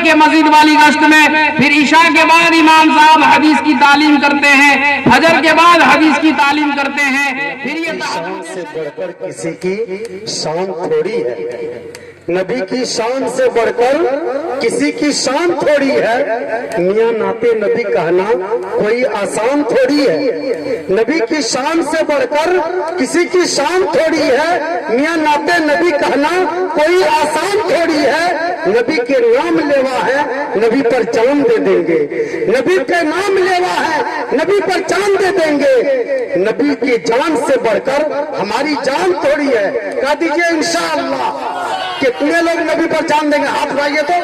के मस्जिद वाली गश्त में, फिर ईशा के बाद इमाम साहब हदीस की तालीम करते हैं, फजर के बाद हदीस की तालीम करते हैं। फिर ये शान से बढ़कर किसी की शान थोड़ी है, नबी की शान से बढ़कर किसी की शान थोड़ी है। मियां नाते नबी कहना कोई आसान थोड़ी है, नबी की शान से बढ़कर किसी की शान थोड़ी है। मियां नाते नबी कहना कोई आसान थोड़ी है। नबी के नाम लेवा है, नबी पर जान दे देंगे। नबी के नाम लेवा है, नबी पर जान दे देंगे। नबी की जान से बढ़कर हमारी जान थोड़ी है। कह दीजिए इंशाअल्लाह। कितने लोग नबी पर जान देंगे? हाथ उठाइए तो।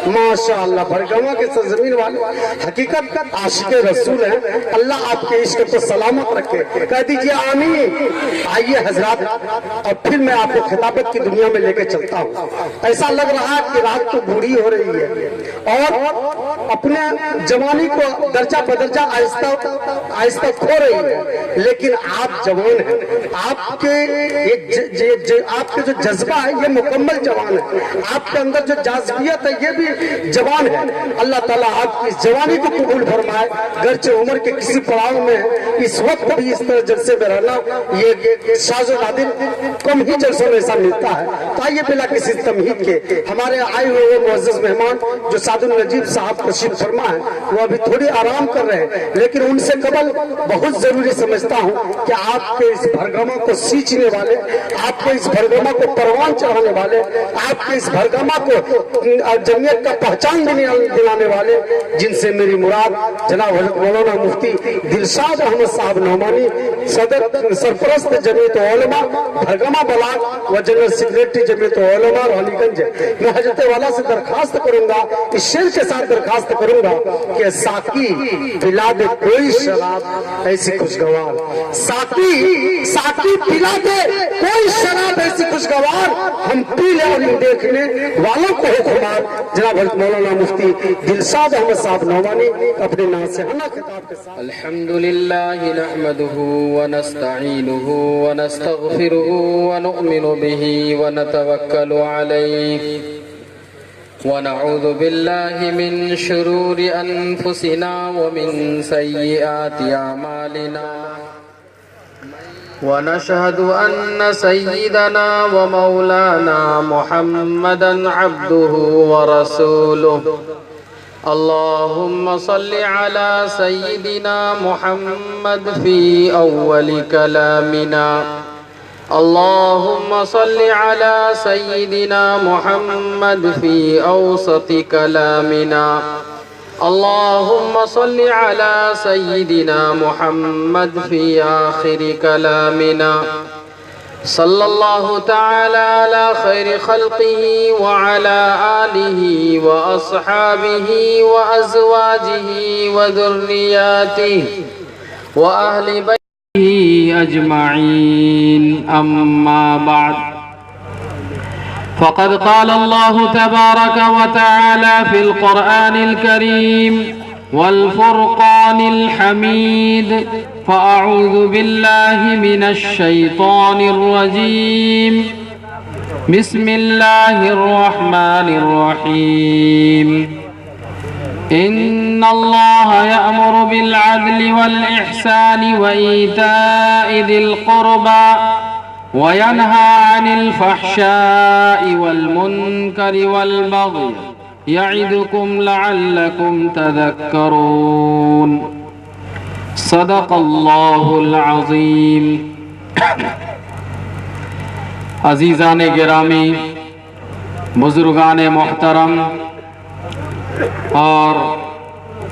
माशाअल्लाह, भरगवा के सरजमीन वाले हकीकत आशिक रसूल हैं। अल्लाह आपके इश्क को सलामत रखे। कह दीजिए आमीन। आइए हजरात, और फिर मैं आपको खिताबत की दुनिया में लेके चलता हूँ। ऐसा लग रहा है कि रात तो बूढ़ी हो रही है और अपने जवानी को दर्जा बदर्जा आहिस्ता खो रही है, लेकिन आप जवान हैं। आपके आपके जो जज्बा है ये मुकम्मल जवान है। आपके अंदर जो जाज़बियत है ये भी जवान है। अल्लाह ताला आपकी जवानी को कबूल फरमाए। गर्चे उम्र के किसी पड़ाव में इस वक्त भी इस तरह जलसे में रहना ये शाज़ो नादिर कम ही जलसों में ऐसा मिलता है। तो आइए बिला किसी तमहीद के हमारे आए हुए मुअज़्ज़ज़ मेहमान जो सादुल नजीब साहब तशरीफ फरमा है, वो अभी थोड़ी आराम कर रहे हैं, लेकिन उनसे कबल बहुत जरूरी समझता हूँ कि आपके इस भरगमा को सींचने वाले, आपको इस भरगमा को परवान चढ़ाने वाले, आपके इस भरगमा को जमीयत का पहचान दिलाने वाले, जिनसे मेरी मुराद जनाब हज़रत मौलाना मुफ्ती दिलशाद अहमद साहब नौमानी, सदर सरपरस्त जमीयत उलमा भरगमा बलाग व जनरल सेक्रेटरी जमीयत उलमा अलीगंज। मैं हजरत वाला से दरखास्त करूंगा, इस शेर के साथ दरखास्त करूंगा कि साकी पिला दे कोई शराब ऐसी खुशगवार, साकी पिला दे कोई शराब ऐसी खुशगवार, हम पी ले और देखने वालों को खुमार। जनाब हज़रत मौलाना मुफ्ती दिलशाद अहमद साहब नौमानी अपने नाम से हना खिताब के साथ। अल्हम्दुलिल्लाह नहमदुहु व नस्तईनुहु व नस्तगफिरुहु व नु'मिनु बिही व नतवक्कलु अलैहि व नऊज़ु बिल्लाहि मिन शुरूरि अनफुसिना व मिन सय्यिआति अमालिना व नशहदु अन्न सय्यिदना व मौलाना मुहम्मदन अब्दुहु व रसूलुहु। अल्लाहुम्मा सल्लि अला सय्यिदिना मुहम्मद फी अव्वलि कलामिना। अल्लाहुम्मा सल्लि अला सय्यिदिना मुहम्मद फी औसति कलामिना। अल्लाहुम्मा सल्लि अला सय्यिदिना मुहम्मद फी आखिरि कलामिना। सल्लल्लाहु तआला अला खैरि खल्क़िही व अला आलिही व अस्हाबिही व अज़वाजिही व ज़ुर्रिय्यातिही व अहलि बैतिही अजमईन। अम्मा बाद, फ़क़द क़ाल अल्लाहु तबारक व तआला फ़िल क़ुरआनिल करीम वल फ़ुरक़ानिल हमीद। फ़अऊज़ु बिल्लाहि मिनश शैतानिर रजीम। बिस्मिल्लाहिर रहमानिर रहीम। इन्नल्लाह यअमुरु बिल अदलि वल इहसानि व ईताइ दिल क़ुरबा व यनहा अनिल फ़हशाइ वल मुनकरि वल बग़य यइदुकुम लअल्लकुम तज़क्करून। सदक़ल्लाहुल अज़ीम। अज़ीज़ान गिरामी, बुज़ुर्गान मोहतरम और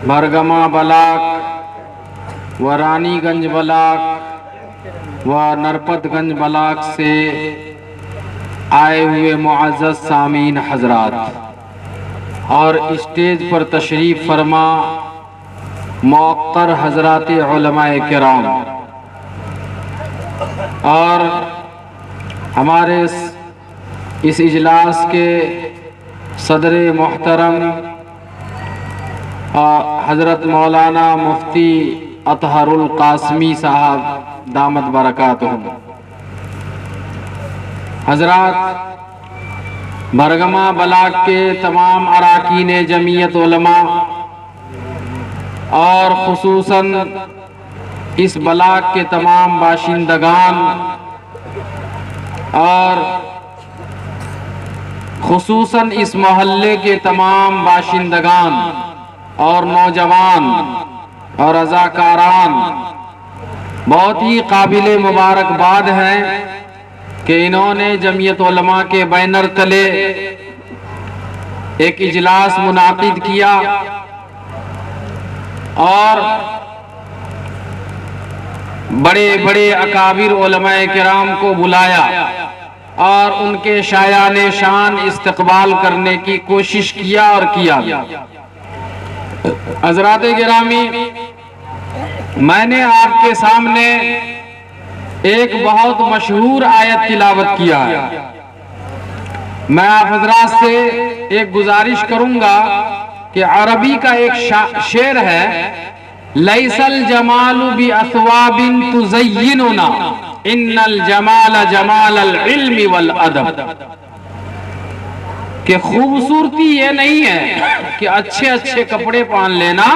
भरगमा बलाक व रानीगंज बलाक व नरपतगंज बलाक से आए हुए मुअज़्ज़ज़ सामीन हज़रात और स्टेज पर तशरीफ़ फरमा मौक़र हज़रात उलमाए किराम और हमारे इस इजलास के सदर मोहतरम हज़रत मौलाना मुफ्ती अतहरुल क़ासिमी साहब दामत बरकातुहुम। हज़रात, बरगमा ब्लॉक के तमाम अराकीन जमीयत उलमा और खुसूसन इस ब्लॉक के तमाम बाशिंदगान और खुसूसन इस मोहल्ले के तमाम बाशिंदगान और नौजवान और रज़ाकारान बहुत ही काबिल मुबारकबाद हैं कि इन्होंने जमीयत उलमा के बैनर तले एक इजलास मुनाकिद किया और बड़े बड़े अकाबिर उलमाए किराम को बुलाया और उनके शायाने शान इस्तकबाल करने की कोशिश किया और किया। हज़रात गिरामी, मैंने आपके सामने एक बहुत मशहूर आयत तिलावत किया है। मैं आप हजरात से एक गुजारिश करूंगा कि अरबी का एक शेर है, लैसल जमालु बि अस्वाबिन तुज़य्यिनुना इन्नल जमाल जमालल इल्मी वल अदब, कि खूबसूरती ये नहीं है कि अच्छे अच्छे कपड़े पहन लेना,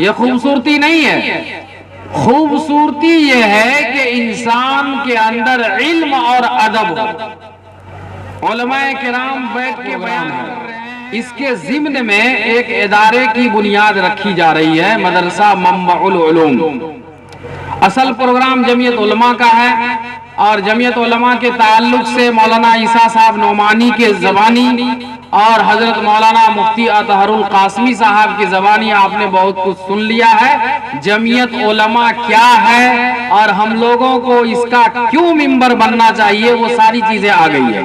ये खूबसूरती नहीं है। खूबसूरती ये है कि इंसान के अंदर इल्म और अदब हो। उलमाए किराम बैठ के बयान कर रहे हैं। इसके ज़िम्न में एक इदारे की बुनियाद रखी जा रही है, मदरसा मंबउल उलूम। असल प्रोग्राम जमीयत उलमा का है और जमीयत उलमा के ताल्लुक से मौलाना ईसा साहब नोमानी के ज़बानी और हजरत मौलाना मुफ्ती अतहरुल कासमी साहब की ज़बानी आपने बहुत कुछ सुन लिया है। जमीयत उलमा क्या है और हम लोगों को इसका क्यों मिंबर बनना चाहिए, वो सारी चीजें आ गई है।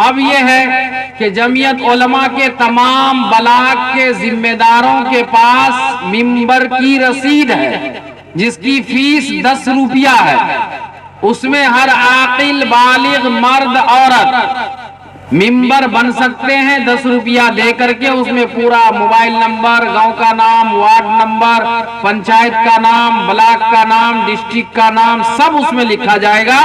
अब यह है कि जमीयत उलमा के तमाम ब्लॉक के जिम्मेदारों के पास मिंबर की रसीद है जिसकी फीस 10 रुपया है। उसमें हर आकिल बालिग मर्द औरत मिंबर बन सकते हैं 10 रुपया दे करके। उसमें पूरा मोबाइल नंबर, गांव का नाम, वार्ड नंबर, पंचायत का नाम, ब्लॉक का नाम, डिस्ट्रिक्ट का नाम सब उसमें लिखा जाएगा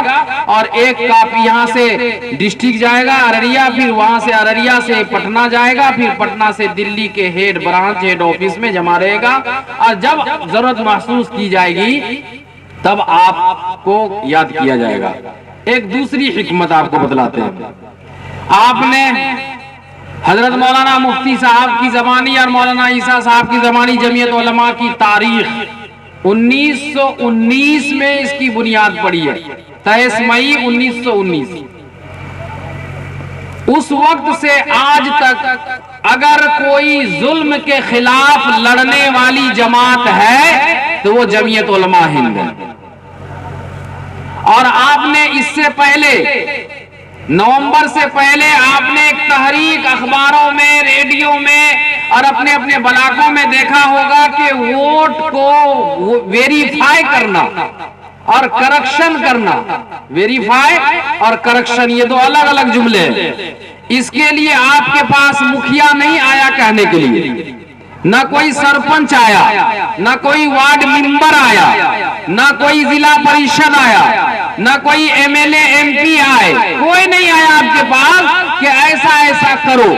और एक कापी यहाँ से डिस्ट्रिक्ट जाएगा अररिया, फिर वहां से अररिया से पटना जाएगा, फिर पटना से दिल्ली के हेड ब्रांच हेड ऑफिस में जमा रहेगा और जब जरूरत महसूस की जाएगी तब आपको याद किया जाएगा। एक दूसरी हिकमत आपको बतलाते हैं। आपने हजरत मौलाना मुफ्ती साहब की ज़बानी और मौलाना ईसा साहब की ज़बानी जमीयत उलमा की तारीख 1919 में इसकी बुनियाद पड़ी है, 23 मई 1919। उस वक्त से आज तक अगर कोई जुल्म के खिलाफ लड़ने वाली जमात है तो वो जमीयत उलमा हिंद है। और आपने इससे पहले नवंबर से पहले आपने एक तहरीक अखबारों में, रेडियो में और अपने अपने ब्लॉकों में देखा होगा कि वोट को वेरीफाई करना और करेक्शन करना। वेरीफाई और करेक्शन ये दो अलग अलग जुमले हैं। इसके लिए आपके पास मुखिया नहीं आया कहने के लिए, ना कोई सरपंच आया, ना कोई वार्ड मेंबर आया, ना कोई जिला परिषद आया, ना कोई एमएलए एमपी आए, कोई नहीं आया आपके पास कि ऐसा ऐसा करो।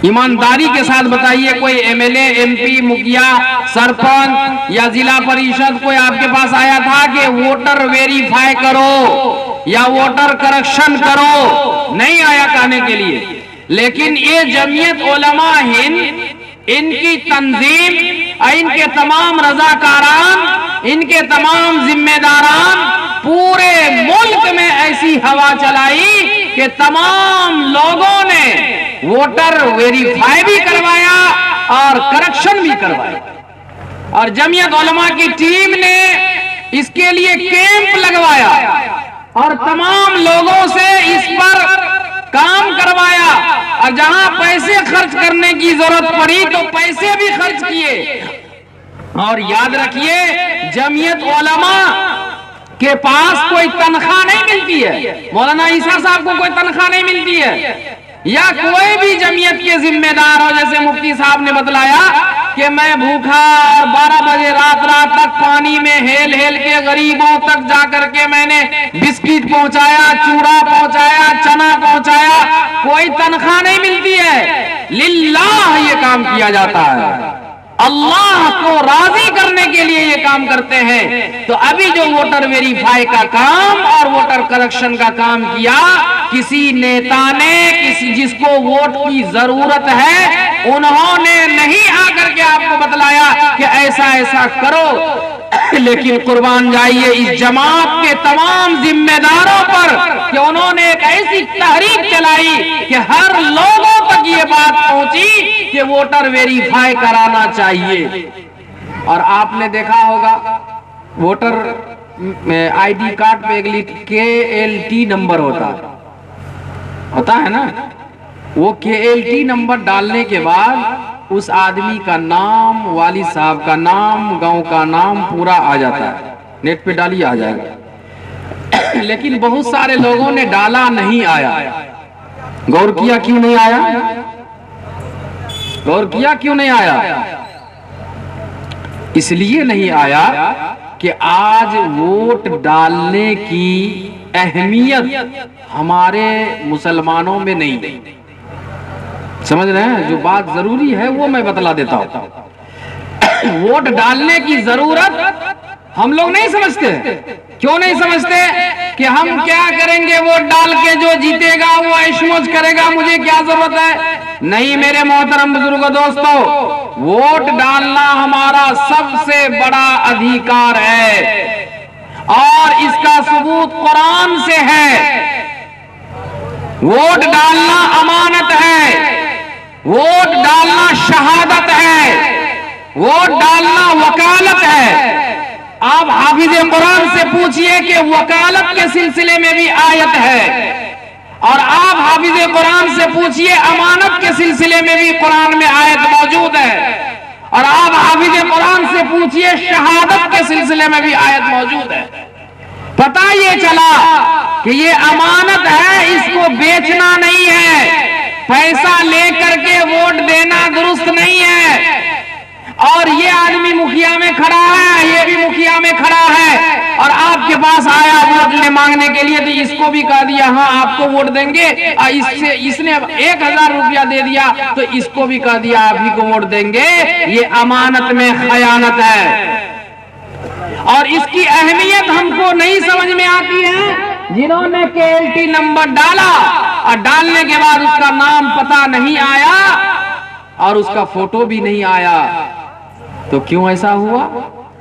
ईमानदारी के साथ बताइए, कोई एमएलए एमपी मुखिया सरपंच या जिला परिषद कोई आपके पास आया था कि वोटर वेरीफाई करो या वोटर करेक्शन करो? नहीं आया कहने के लिए। लेकिन ये जमीयत उलमा हिंद, इनकी तंजीम, इनके तमाम रजाकारान, इनके तमाम जिम्मेदारान पूरे मुल्क में ऐसी हवा चलाई कि तमाम लोगों ने वोटर वेरीफाई भी करवाया और करेक्शन भी करवाया। और जमीयत उलमा की टीम ने इसके लिए कैंप लगवाया और तमाम लोगों से इस पर काम करवाया और जहां पैसे खर्च करने की जरूरत पड़ी तो पैसे भी खर्च किए। और याद रखिए, जमीयत उलमा के पास कोई तनख्वाह नहीं मिलती है। मौलाना ईसा साहब को कोई तनख्वाह नहीं मिलती है या कोई भी जमीयत के जिम्मेदार हो, जैसे मुफ्ती साहब ने बतलाया कि मैं भूखा 12 बजे रात तक पानी में हेल हेल के गरीबों तक जाकर के मैंने बिस्किट पहुंचाया, चूड़ा पहुंचाया, चना पहुंचाया, कोई तनख्वाह नहीं मिलती है, लिल्लाह ये काम किया जाता है, अल्लाह को राजी करने के लिए ये काम करते हैं। तो अभी जो वोटर वेरीफाई का काम और वोटर करेक्शन का काम किया, किसी नेता ने जिसको वोट की जरूरत है उन्होंने नहीं आकर के आपको बतलाया कि ऐसा ऐसा करो, लेकिन कुर्बान जाइए इस जमात के तमाम जिम्मेदारों पर कि उन्होंने एक ऐसी तहरीक चलाई कि हर लोगों तक ये बात पहुंची कि वोटर वेरीफाई कराना चाहिए। और आपने देखा होगा वोटर आईडी कार्ड पे एक KLT नंबर होता है ना, वो KLT नंबर डालने के बाद उस आदमी का नाम, वालिद साहब का नाम, गांव का नाम पूरा आ जाता है, नेट पे डालिए आ जाएगा। लेकिन बहुत सारे लोगों ने डाला, नहीं आया। गौर किया क्यों नहीं आया? गौर किया क्यों नहीं आया? इसलिए नहीं आया कि आज वोट डालने की अहमियत हमारे मुसलमानों में नहीं। समझ रहे हैं? जो बात जरूरी है वो मैं बतला देता हूं। वोट डालने की जरूरत हम लोग नहीं समझते। क्यों नहीं समझते? कि हम क्या करेंगे वोट डाल के, जो जीतेगा वो ऐशमौज करेगा, मुझे क्या जरूरत है। नहीं मेरे मोहतरम बुजुर्गों, दोस्तों, वोट डालना हमारा सबसे बड़ा अधिकार है और इसका सबूत कुरान से है। वोट डालना अमानत है, वोट डालना शहादत है, वोट डालना वकालत है। आप हाफिज कुरान से पूछिए कि वकालत के सिलसिले में भी आयत है, और आप हाफिज कुरान से पूछिए अमानत के सिलसिले में भी कुरान में आयत मौजूद है, और आप हाफिज कुरान से पूछिए शहादत के सिलसिले में भी आयत मौजूद है। पता ये चला कि ये अमानत है, इसको बेचना नहीं है, पैसा लेकर के वोट देना दुरुस्त नहीं है। और ये आदमी मुखिया में खड़ा है, ये भी मुखिया में खड़ा है, और आपके पास आया वोट मांगने के लिए, तो इसको भी कह दिया हाँ आपको वोट देंगे, और इसने 1000 रुपया दे दिया तो इसको भी कह दिया आप ही को वोट देंगे। ये अमानत में खयानत है और इसकी अहमियत हमको नहीं समझ में आती है। जिन्होंने KLT नंबर डाला और डालने के बाद उसका नाम पता नहीं आया और उसका फोटो भी नहीं आया, तो क्यों ऐसा हुआ?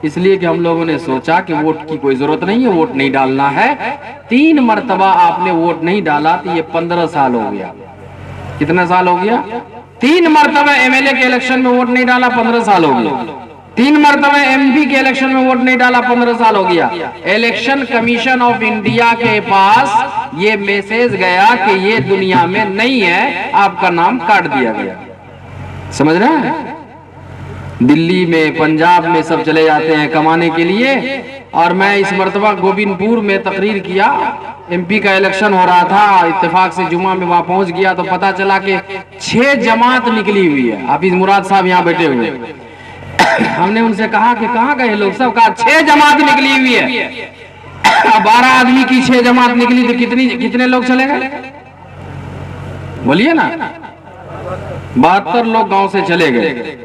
इसलिए कि हम लोगों ने सोचा कि वोट की कोई जरूरत नहीं है, वोट नहीं डालना है। 3 मर्तबा आपने वोट नहीं डाला तो ये 15 साल हो गया। कितना साल हो गया? 3 मर्तबा MLA के इलेक्शन में वोट नहीं डाला, 15 साल हो गया। 3 मर्तबा MP के इलेक्शन में वोट नहीं डाला, 15 साल हो गया। इलेक्शन कमीशन ऑफ इंडिया के पास ये मैसेज गया कि ये दुनिया में नहीं है, आपका नाम काट दिया गया। समझ रहे हैं? दिल्ली में, पंजाब में सब चले जाते हैं कमाने के लिए। और मैं इस मर्तबा गोविंदपुर में तकरीर किया, MP का इलेक्शन हो रहा था, इत्तेफाक से जुमा में वहां पहुंच गया तो पता चला कि 6 जमात निकली हुई है। हाफिज मुराद साहब यहाँ बैठे हुए, हमने उनसे कहा कि कहाँ गए लोग, सब कहा 6 जमात निकली हुई है। 12 आदमी की 6 जमात निकली तो कितने लोग चले गए? बोलिए ना। 72 लोग गांव से चले गए,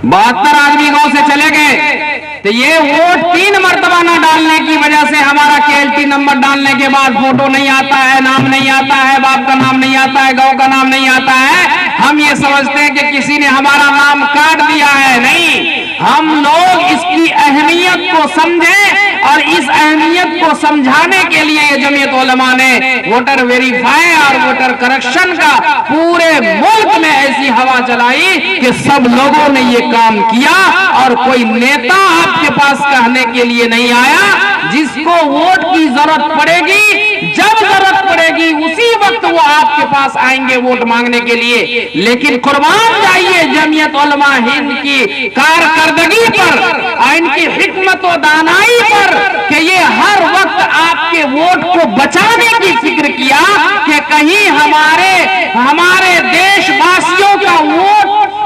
72 आदमी गांव से चले गए। तो ये वोट 3 मर्तबा न डालने की वजह से हमारा KLT नंबर डालने के बाद फोटो नहीं आता है, नाम नहीं आता है, बाप का नाम नहीं आता है, गांव का नाम नहीं आता है। हम ये समझते हैं कि किसी ने हमारा नाम काट दिया है। नहीं, हम लोग इसकी अहमियत को समझें, और इस अहमियत को समझाने के लिए ये जमीयत उलमा ने वोटर वेरीफाई और वोटर करेक्शन का पूरे मुल्क में ऐसी हवा चलाई कि सब लोगों ने ये काम किया, और कोई नेता आपके पास कहने के लिए नहीं आया। जिसको वोट की जरूरत पड़ेगी, जब जरूरत पड़ेगी उसी वक्त वो आपके पास आएंगे वोट मांगने के लिए। लेकिन कुर्बान जाइए जमीयत उलमा हिंद की कारकर्दगी पर और इनकी हिकमत व दानाई पर कि ये हर वक्त आपके वोट को बचाने की फिक्र किया कि कहीं हमारे देशवासियों का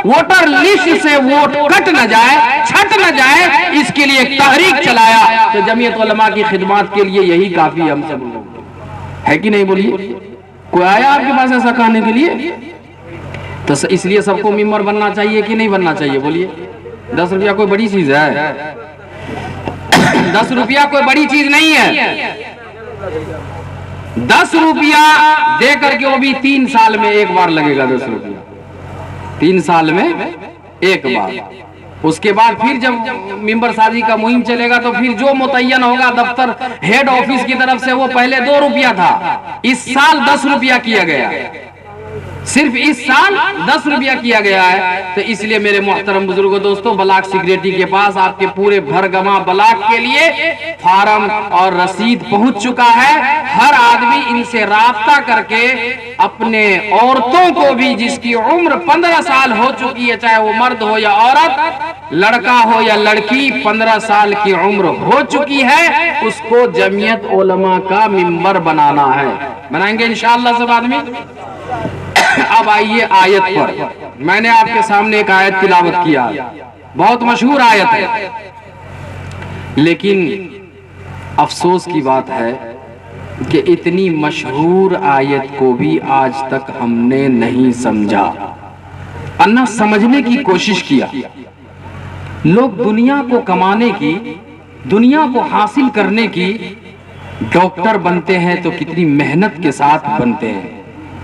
वोटर लिस्ट से वोट कट न जाए, छट न जाए, इसके लिए एक तहरीक चलाया। तो जमीयत उलमा की खिदमत के लिए यही काफी हम सब लोग है कि नहीं? बोलिए, कोई आया आपके पास ऐसा कहने के लिए? तो इसलिए सबको मेंबर बनना चाहिए कि नहीं बनना चाहिए? बोलिए। 10 रुपया कोई बड़ी चीज है? 10 रुपया कोई बड़ी चीज नहीं है। 10 रुपया दे करके वो भी 3 साल में एक बार लगेगा। 10 रुपया 3 साल में एक बार। उसके बाद फिर जब मेंबर साजी का मुहिम चलेगा तो फिर जो मुतय्यन होगा दफ्तर हेड ऑफिस की तरफ से, वो पहले 2 रुपया था, इस साल 10 रुपया किया गया। सिर्फ इस साल 10 रुपया किया गया है। तो इसलिए मेरे मोहतरम बुजुर्गों, दोस्तों, ब्लॉक सेक्रेटरी के पास आपके पूरे भरगमा ब्लॉक के लिए फार्म और रसीद पहुंच चुका है। हर आदमी इनसे राब्ता करके अपने औरतों को भी, जिसकी उम्र 15 साल हो चुकी है, चाहे वो मर्द हो या औरत, लड़का हो या लड़की, 15 साल की उम्र हो चुकी है, उसको जमीयत उलमा का मेंबर बनाना है। बनाएंगे इंशाअल्लाह सब आदमी। अब आइए आयत पर। मैंने आपके सामने एक आयत तिलावत किया, बहुत मशहूर आयत है, लेकिन अफसोस की बात है कि इतनी मशहूर आयत को भी आज तक हमने नहीं समझा, अन्ना समझने की कोशिश किया। लोग दुनिया को कमाने की, दुनिया को हासिल करने की, डॉक्टर बनते हैं तो कितनी मेहनत के साथ बनते हैं,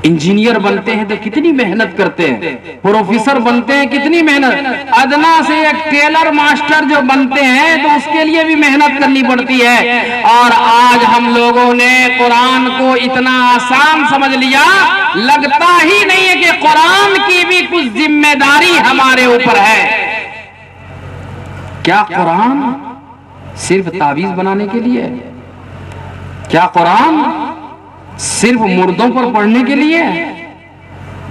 इंजीनियर बनते हैं तो कितनी मेहनत करते हैं, प्रोफेसर बनते हैं कितनी मेहनत, अदना से एक टेलर मास्टर जो बनते हैं तो उसके लिए भी मेहनत करनी पड़ती है। और आज हम लोगों ने कुरान को इतना आसान समझ लिया, लगता ही नहीं है कि कुरान की भी कुछ जिम्मेदारी हमारे ऊपर है। क्या कुरान सिर्फ तावीज बनाने के लिए? क्या कुरान सिर्फ मुर्दों पर पढ़ने के लिए?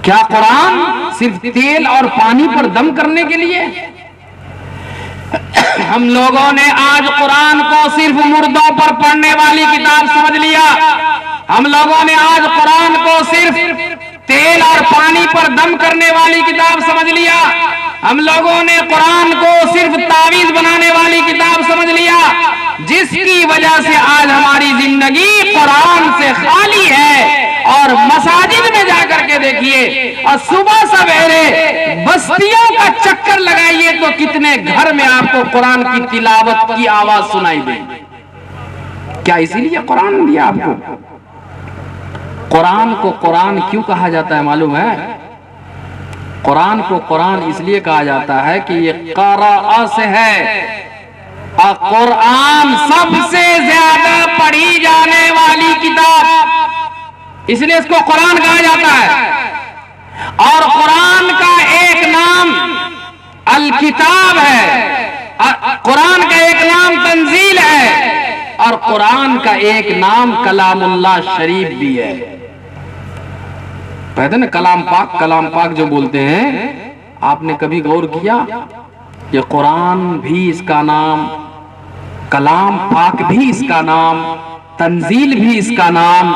क्या कुरान सिर्फ तेल और पानी पर दम करने के लिए? हम लोगों ने आज कुरान को सिर्फ मुर्दों पर पढ़ने वाली किताब समझ लिया। हम लोगों ने आज कुरान को सिर्फ तेल और पानी पर दम करने वाली किताब समझ लिया। हम लोगों ने कुरान को सिर्फ तावीज बनाने वाली किताब समझ लिया, जिसकी वजह से आज हमारी जिंदगी कुरान से खाली है। और मसाजिद में जाकर के देखिए और सुबह सवेरे बस्तियों का चक्कर लगाइए तो कितने घर में आपको कुरान की तिलावत की आवाज सुनाई देगी। क्या इसीलिए कुरान दिया आपको? कुरान को कुरान क्यों कहा जाता है मालूम है? कुरान को कुरान इसलिए कहा जाता है कि ये क़राअ से है। कुरान सबसे ज्यादा पढ़ी जाने वाली किताब, इसलिए इसको कुरान कहा जाता है। और कुरान का एक नाम अल किताब है, कुरान का एक नाम तंजील है, और कुरान का एक नाम कलामुल्लाह शरीफ भी है। कहते ना कलाम पाक जो बोलते हैं, आपने कभी गौर किया? ये कुरान भी इसका नाम, कलाम पाक भी इसका नाम, तंजील भी इसका नाम,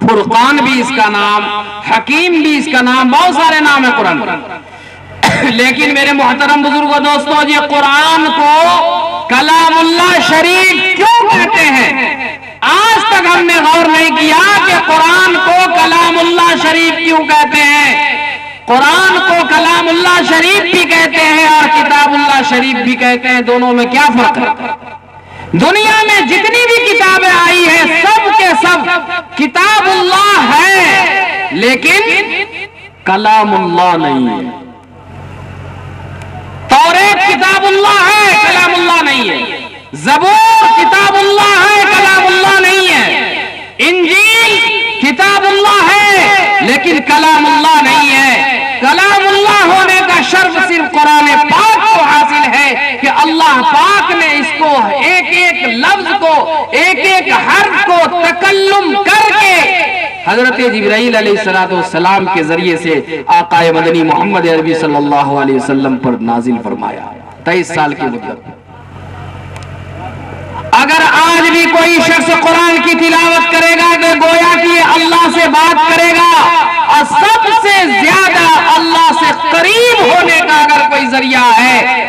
फुरकान भी इसका नाम, हकीम भी इसका नाम, बहुत सारे नाम है कुरान। लेकिन मेरे मोहतरम बुजुर्गों, दोस्तों, ये कुरान को कलामुल्लाह शरीफ क्यों कहते हैं? आज तक हमने गौर नहीं किया कि कुरान को कलामुल्लाह शरीफ क्यों कहते हैं। कुरान को कलामुल्लाह शरीफ भी कहते हैं और किताबुल्लाह शरीफ भी कहते हैं, दोनों में क्या फर्क है? दुनिया में जितनी भी किताबें आई है सब के सब किताबुल्लाह है, लेकिन कलामुल्लाह नहीं है। तौरेत किताबुल्लाह है, कलामुल्लाह नहीं है। ज़बूर किताबुल्लाह है, कलामुल्लाह नहीं है। इंजील किताबुल्लाह है, लेकिन कलामुल्लाह नहीं है। कलामुल्लाह होने का शर्फ सिर्फ कुरान पाक को हासिल है कि अल्लाह पाक ने इसको एक एक लफ्ज को, एक एक हर्फ को तकल्लुम करके हजरत जिब्राइल अलैहिस्सलाम के जरिए से आकाए मदनी मोहम्मद अरबी सल्लल्लाहु अलैहि वसल्लम पर नाजिल फरमाया। 23 साल की मुद्दत। अगर आज भी कोई शख्स कुरान की तिलावत करेगा तो गोया कि अल्लाह से बात करेगा, और सबसे ज्यादा अल्लाह से करीब होने का अगर कोई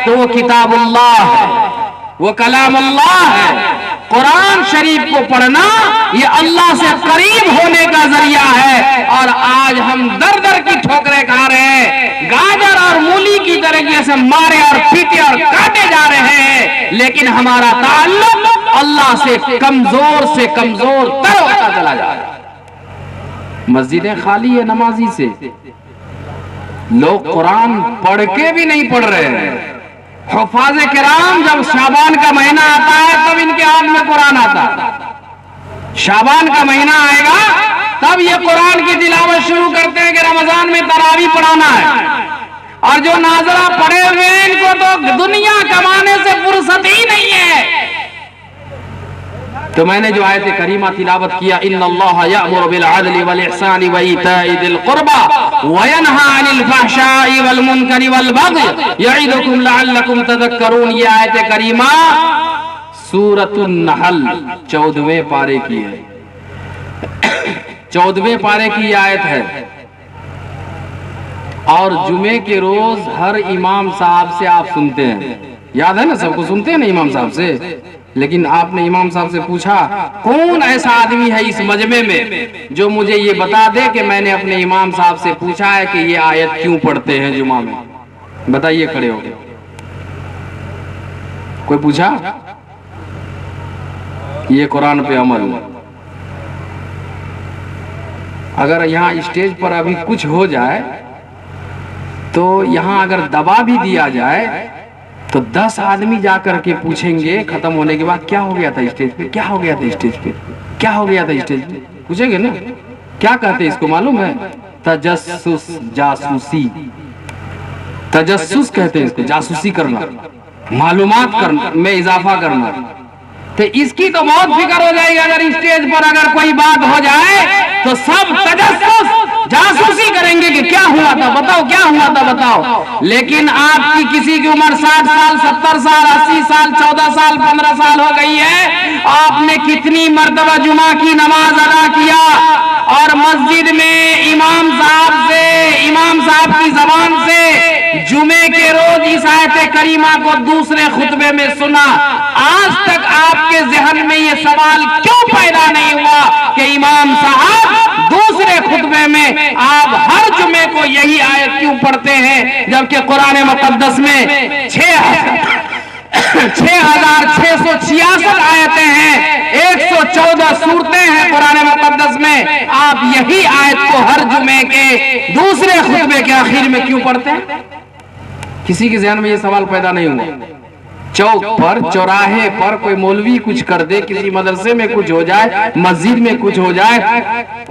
तो वो किताबुल्लाह है, वो कलामुल्लाह है। कुरान शरीफ को पढ़ना ये अल्लाह से करीब होने का जरिया है। और आज हम दर दर की ठोकरें खा रहे हैं, गाजर और मूली की तरीके से मारे और पीटे और काटे जा रहे हैं, लेकिन हमारा ताल्लुक अल्लाह से कमजोर तर होता चला जा रहा है। मस्जिदें खाली है नमाजी से, लोग कुरान पढ़ के भी नहीं पढ़ रहे हैं। हुफ़ाज़े किराम जब शाबान का महीना आता है तब इनके हाथ में कुरान आता है। शाबान का महीना आएगा तब ये कुरान की तिलावत शुरू करते हैं कि रमजान में तरावी पढ़ाना है। और जो नाजरा पढ़े हुए हैं इनको तो दुनिया कमाने से फुर्सत ही नहीं है। तो मैंने जो आयत करीमा तिलावत किया, इन्नल्लाह यअमुरु बिल अदलि वल इहसानि व ईताइ दिल कुर्बा व यनहा अनिल फहशाइ वल मुनकरि वल बग़य यइदुकुम लअल्लकुम तज़क्करून। ये आयत करीमा सूरतुन नहल 14वें पारे की है। 14वें पारे की आयत है। और जुमे के रोज हर इमाम साहब से आप सुनते हैं, याद है ना, सबको सुनते हैं ना इमाम साहब से। लेकिन आपने इमाम साहब से पूछा कौन ऐसा आदमी है इस मजमे में जो मुझे ये बता दे कि मैंने अपने इमाम साहब से पूछा है कि ये आयत क्यों पढ़ते हैं जुमा में। बताइए खड़े हो गए। कोई पूछा? ये कुरान पे अमल। अगर यहाँ स्टेज पर अभी कुछ हो जाए तो यहाँ अगर दबा भी दिया जाए तो 10 आदमी जाकर के पूछेंगे खत्म होने के बाद क्या हो गया था स्टेज पे, क्या हो गया था स्टेज पे, क्या हो गया था स्टेज पे, पूछेंगे ना। क्या कहते हैं इसको मालूम है? तजस्सुस, जासूसी। तजस्सुस कहते हैं इसको, जासूसी करना, मालूमात करना में इजाफा करना। तो इसकी तो बहुत फिक्र हो जाएगी अगर स्टेज पर अगर कोई बात हो जाए तो सब तजस्सुस, जासूसी करेंगे कि क्या हुआ था बताओ, क्या हुआ था बताओ। लेकिन आपकी किसी की उम्र 60 साल, 70 साल, 80 साल, 14 साल, 15 साल हो गई है, आपने कितनी मर्तबा जुमा की नमाज अदा किया और मस्जिद में इमाम साहब की जबान से जुमे के रोज इस आयत करीमा को दूसरे खुतबे में सुना। आज तक आपके जहन में ये सवाल क्यों पैदा नहीं हुआ कि इमाम साहब दूसरे खुतबे में आप हर जुमे को यही आयत क्यों पढ़ते हैं, जबकि कुरान मुकद्दस में 6666 आयतें हैं, 114 सूरतें हैं कुरान मुकद्दस में। आप यही आयत को हर जुमे के दूसरे खुतबे के आखिर में क्यों पढ़ते हैं? किसी के जहन में ये सवाल पैदा नहीं हुआ। चौक पर, चौराहे पर कोई मौलवी कुछ कर दे, किसी मदरसे में कुछ हो जाए, मस्जिद में कुछ हो जाए,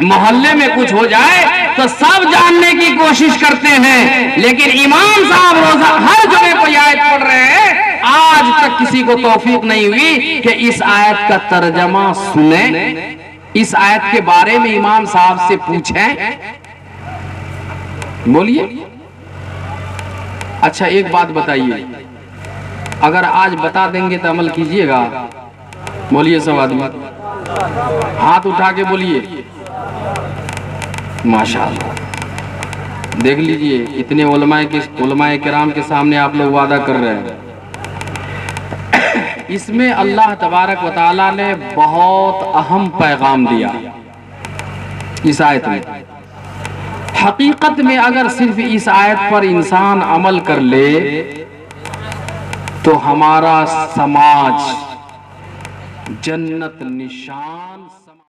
मोहल्ले में कुछ हो जाए तो सब जानने की कोशिश करते हैं। लेकिन इमाम साहब रोजा हर जगह कोई आयत पढ़ रहे हैं, आज तक किसी को तौफीक नहीं हुई कि इस आयत का तर्जमा सुने, इस आयत के बारे में इमाम साहब से पूछें। बोलिए। अच्छा एक बात बताइए, अगर आज बता देंगे तो अमल कीजिएगा? बोलिए सब आदमी, हाथ उठा के बोलिए। माशाअल्लाह, देख लीजिए इतने उलमाए किराम के सामने आप लोग वादा कर रहे हैं। इसमें अल्लाह तबारक व तआला ने बहुत अहम पैगाम दिया इस आयत में। हकीकत में अगर सिर्फ इस आयत पर इंसान अमल कर ले तो हमारा समाज जन्नत निशान